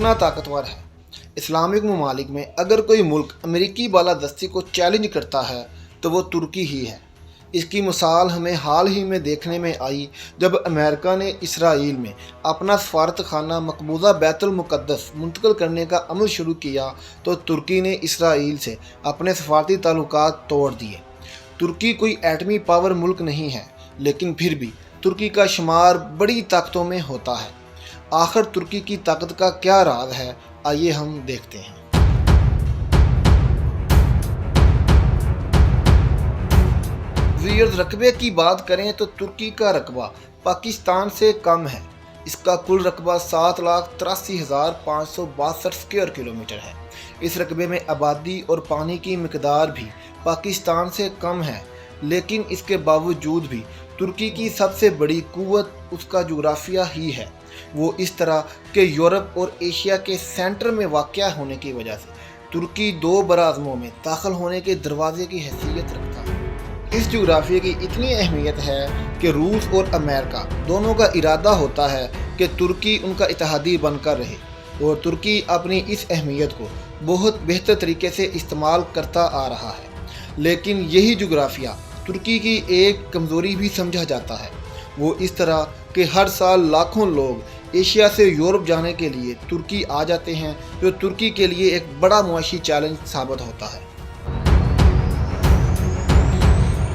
कितना ताकतवर है। इस्लामिक ममालिक में अगर कोई मुल्क अमेरिकी बालादस्ती को चैलेंज करता है तो वो तुर्की ही है। इसकी मिसाल हमें हाल ही में देखने में आई जब अमेरिका ने इसराइल में अपना सफारत खाना मकबूजा बैतुल मुक़द्दस मुंतकिल करने का अमल शुरू किया तो तुर्की ने इसराइल से अपने सफारती ताल्लुकात तोड़ दिए। तुर्की कोई एटमी पावर मुल्क नहीं है, लेकिन फिर भी तुर्की का शुमार बड़ी ताकतों में होता है। आखिर तुर्की की ताकत का क्या राज है, आइए हम देखते हैं। रकबे की बात करें तो तुर्की का रकबा पाकिस्तान से कम है। इसका कुल रकबा 7,83,562 स्क्वायर किलोमीटर है। इस रकबे में आबादी और पानी की मिकदार भी पाकिस्तान से कम है, लेकिन इसके बावजूद भी तुर्की की सबसे बड़ी कुव्वत उसका जोग्राफिया ही है। वो इस तरह के यूरोप और एशिया के सेंटर में वाक़या होने की वजह से तुर्की दो बराज़मों में दाखिल होने के दरवाजे की हैसियत रखता है। इस जोग्राफिया की इतनी अहमियत है कि रूस और अमेरिका दोनों का इरादा होता है कि तुर्की उनका इत्तेहादी बनकर रहे, और तुर्की अपनी इस अहमियत को बहुत बेहतर तरीके से इस्तेमाल करता आ रहा है। लेकिन यही जोग्राफिया तुर्की की एक कमज़ोरी भी समझा जाता है। वो इस तरह कि हर साल लाखों लोग एशिया से यूरोप जाने के लिए तुर्की आ जाते हैं, जो तुर्की के लिए एक बड़ा मुआशी चैलेंज साबित होता है।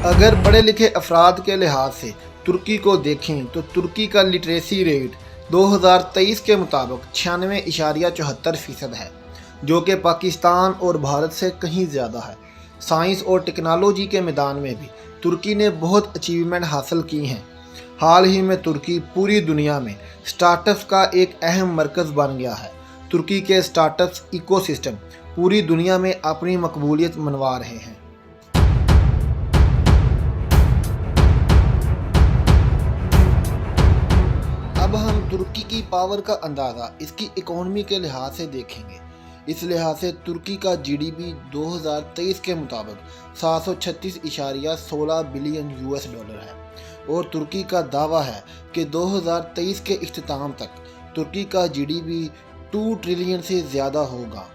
अगर पढ़े लिखे अफराद के लिहाज से तुर्की को देखें तो तुर्की का लिटरेसी रेट 2023 के मुताबिक 96.74% है, जो कि पाकिस्तान और भारत से कहीं ज़्यादा है। साइंस और टेक्नोलॉजी के मैदान में भी तुर्की ने बहुत अचीवमेंट हासिल की हैं। हाल ही में तुर्की पूरी दुनिया में स्टार्टअप्स का एक अहम मरकज़ बन गया है। तुर्की के स्टार्टअप्स इकोसिस्टम पूरी दुनिया में अपनी मकबूलियत मनवा रहे हैं। अब हम तुर्की की पावर का अंदाज़ा इसकी इकोनॉमी के लिहाज से देखेंगे। इस लिहाज से तुर्की का जीडीपी 2023 के मुताबिक 736.16 बिलियन US डॉलर है, और तुर्की का दावा है कि 2023 के इख्तिताम तक तुर्की का जीडीपी 2 ट्रिलियन से ज़्यादा होगा,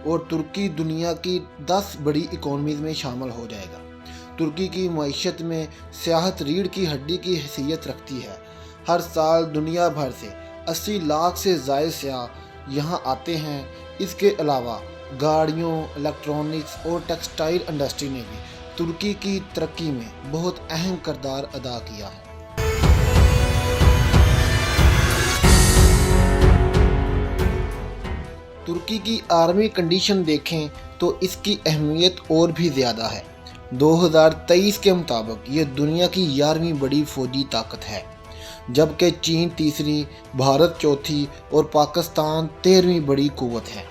और तुर्की दुनिया की 10 बड़ी इकोनॉमीज़ में शामिल हो जाएगा। तुर्की की मईशत में सियाहत रीढ़ की हड्डी की हैसियत रखती है। हर साल दुनिया भर से 80 लाख से ज़ायद सयाह यहाँ आते हैं। इसके अलावा गाड़ियों, इलेक्ट्रॉनिक्स और टेक्सटाइल इंडस्ट्री ने भी तुर्की की तरक्की में बहुत अहम किरदार अदा किया है। तुर्की की आर्मी कंडीशन देखें तो इसकी अहमियत और भी ज़्यादा है। 2023 के मुताबिक ये दुनिया की 11वीं बड़ी फौजी ताकत है, जबकि चीन तीसरी, भारत चौथी और पाकिस्तान 13वीं बड़ी कुव्वत है।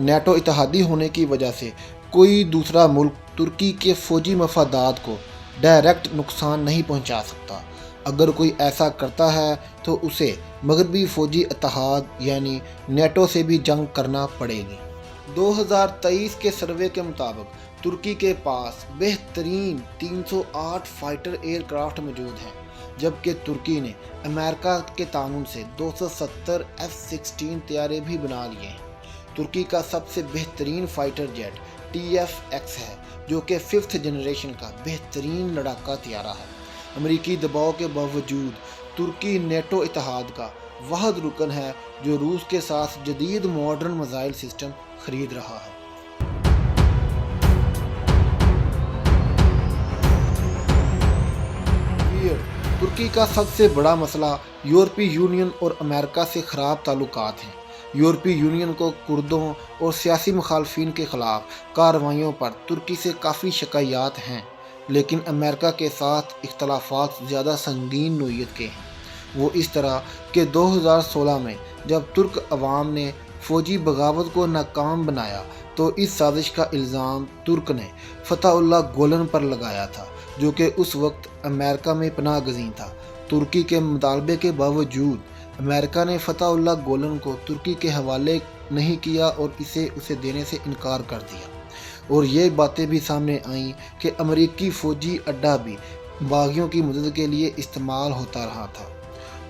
नेटो इत्तेहादी होने की वजह से कोई दूसरा मुल्क तुर्की के फ़ौजी मफादात को डायरेक्ट नुकसान नहीं पहुंचा सकता। अगर कोई ऐसा करता है तो उसे मगरबी फ़ौजी इत्तेहाद यानी नेटो से भी जंग करना पड़ेगी। 2023 के सर्वे के मुताबिक तुर्की के पास बेहतरीन 308 फाइटर एयरक्राफ्ट मौजूद हैं, जबकि तुर्की ने अमेरिका के ताउन से 270 F-16 तैयारे भी बना लिए हैं। तुर्की का सबसे बेहतरीन फाइटर जेट TF-X है, जो कि 5th जनरेशन का बेहतरीन लड़ाका तैयारा है। अमेरिकी दबाव के बावजूद तुर्की नेटो इत्तेहाद का वाहिद रुकन है जो रूस के साथ जदीद मॉडर्न मिसाइल सिस्टम खरीद रहा है। तुर्की का सबसे बड़ा मसला यूरोपीय यूनियन और अमेरिका से ख़राब ताल्लुकात हैं। यूरोपीय यूनियन को कुर्दों और सियासी मुखालफिन के ख़िलाफ़ कार्रवाइयों पर तुर्की से काफ़ी शिकायत हैं, लेकिन अमेरिका के साथ इख्तलाफात ज़्यादा संगीन नोयत के हैं। वो इस तरह कि 2016 में जब तुर्क अवाम ने फ़ौजी बगावत को नाकाम बनाया तो इस साजिश का इल्ज़ाम तुर्क ने फतहुल्लाह गुलन पर लगाया था, जो कि उस वक्त अमेरिका में पनाह गज़ीन था। तुर्की के मुतालबे के बावजूद अमेरिका ने फतहुल्लाह गुलन को तुर्की के हवाले नहीं किया और उसे देने से इनकार कर दिया। और ये बातें भी सामने आईं कि अमेरिकी फ़ौजी अड्डा भी बागियों की मदद के लिए इस्तेमाल होता रहा था।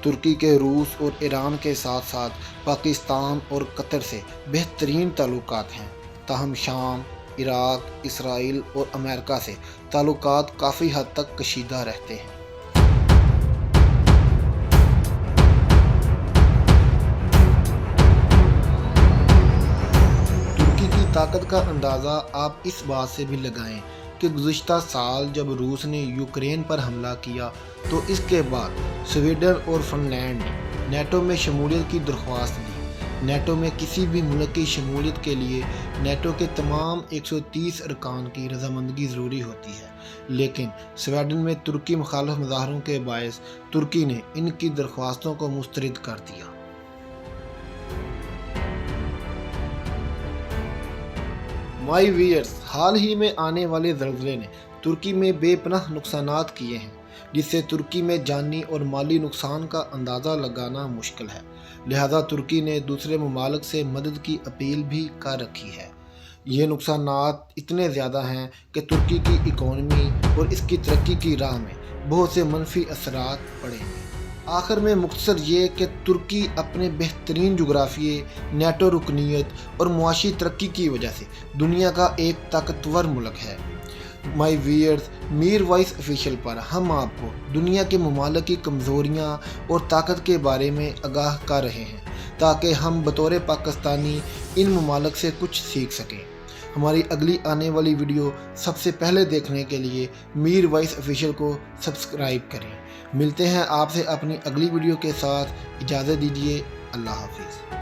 ترکی کے روس اور ایران کے ساتھ ساتھ پاکستان اور قطر سے بہترین تعلقات ہیں، تاہم شام، عراق، اسرائیل اور امریکہ سے تعلقات کافی حد تک کشیدہ رہتے ہیں۔ ترکی کی طاقت کا اندازہ آپ اس بات سے بھی لگائیں کہ گزشتہ سال جب روس نے یوکرین پر حملہ کیا تو اس کے بعد سویڈن اور فن لینڈ نے نیٹو میں شمولیت کی درخواست دی۔ نیٹو میں کسی بھی ملک کی شمولیت کے لیے نیٹو کے تمام 130 ارکان کی رضامندگی ضروری ہوتی ہے، لیکن سویڈن میں ترکی مخالف مظاہروں کے باعث ترکی نے ان کی درخواستوں کو مسترد کر دیا۔ مائی ویئرز، حال ہی میں آنے والے زلزلے نے ترکی میں بے پناہ نقصانات کیے ہیں، جس سے ترکی میں جانی اور مالی نقصان کا اندازہ لگانا مشکل ہے، لہذا ترکی نے دوسرے ممالک سے مدد کی اپیل بھی کر رکھی ہے۔ یہ نقصانات اتنے زیادہ ہیں کہ ترکی کی اکانومی اور اس کی ترقی کی راہ میں بہت سے منفی اثرات پڑیں گے۔ آخر میں مختصر یہ کہ ترکی اپنے بہترین جغرافیے، نیٹو رکنیت اور معاشی ترقی کی وجہ سے دنیا کا ایک طاقتور ملک ہے۔ مائی ویئرز، میر وائس آفیشیل پر ہم آپ کو دنیا کے ممالک کی کمزوریاں اور طاقت کے بارے میں آگاہ کر رہے ہیں تاکہ ہم بطور پاکستانی ان ممالک سے کچھ سیکھ سکیں۔ ہماری اگلی آنے والی ویڈیو سب سے پہلے دیکھنے کے لیے میر وائس آفیشیل کو سبسکرائب کریں۔ ملتے ہیں آپ سے اپنی اگلی ویڈیو کے ساتھ، اجازت دیجیے، اللہ حافظ۔